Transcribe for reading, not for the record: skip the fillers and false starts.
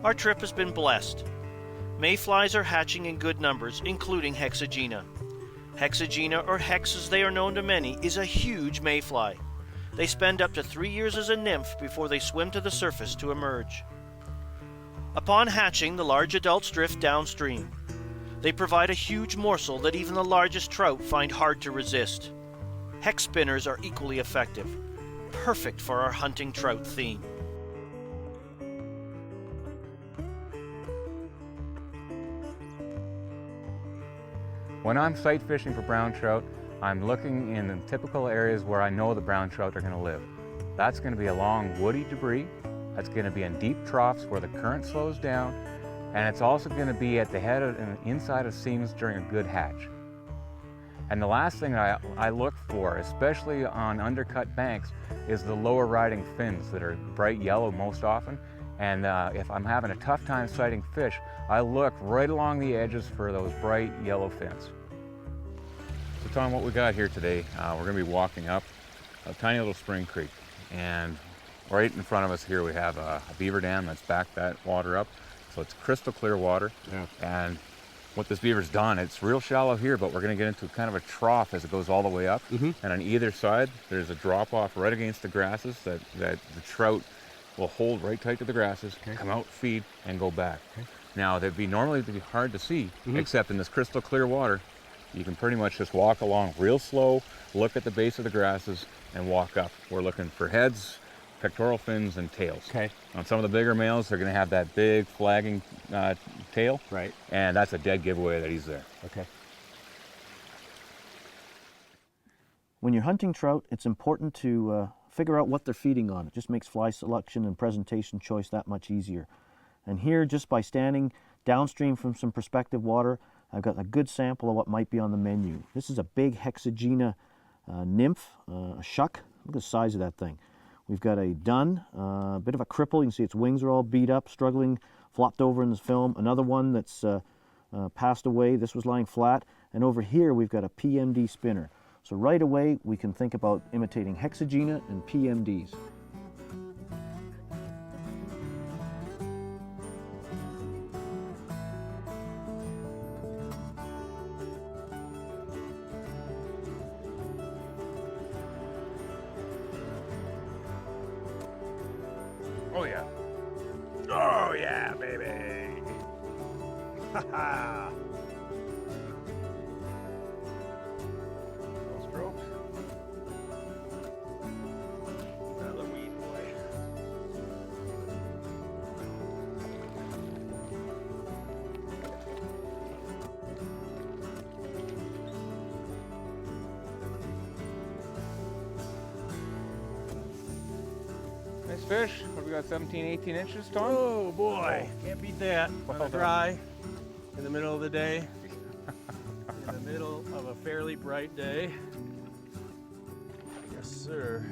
Our trip has been blessed. Mayflies are hatching in good numbers, including Hexagenia. Hexagenia, or Hex as they are known to many, is a huge mayfly. They spend up to 3 years as a nymph before they swim to the surface to emerge. Upon hatching, the large adults drift downstream. They provide a huge morsel that even the largest trout find hard to resist. Hex spinners are equally effective, perfect for our hunting trout theme. When I'm sight fishing for brown trout, I'm looking in the typical areas where I know the brown trout are going to live. That's going to be along woody debris, that's going to be in deep troughs where the current slows down, and it's also going to be at the head and inside of seams during a good hatch. And the last thing I look for, especially on undercut banks, is the lower riding fins that are bright yellow most often. And if I'm having a tough time sighting fish, I look right along the edges for those bright yellow fins. So Tom, what we got here today, we're going to be walking up a tiny little spring creek. And right in front of us here we have a beaver dam that's backed that water up. So it's crystal clear water. Yeah. And what this beaver's done, it's real shallow here, but we're going to get into kind of a trough as it goes all the way up. Mm-hmm. And on either side, there's a drop off right against the grasses that the trout will hold right tight to the grasses, okay, come out, feed, and go back. Okay. Now, they'd be normally hard to see, mm-hmm, except in this crystal clear water, you can pretty much just walk along real slow, look at the base of the grasses, and walk up. We're looking for heads, pectoral fins, and tails. Okay. On some of the bigger males, they're going to have that big flagging tail. Right. And that's a dead giveaway that he's there. Okay. When you're hunting trout, it's important to figure out what they're feeding on. It just makes fly selection and presentation choice that much easier. And here, just by standing downstream from some prospective water, I've got a good sample of what might be on the menu. This is a big Hexagenia nymph, a shuck. Look at the size of that thing. We've got a dun, a bit of a cripple. You can see its wings are all beat up, struggling, flopped over in this film. Another one that's passed away. This was lying flat. And over here, we've got a PMD spinner. So right away, we can think about imitating Hexagenia and PMDs. Oh yeah. Oh yeah, baby. Ha ha. Nice fish. What, we got 17, 18 inches, Tom? Oh boy, can't beat that. On a dry, in the middle of the day, in the middle of a fairly bright day. Yes, sir.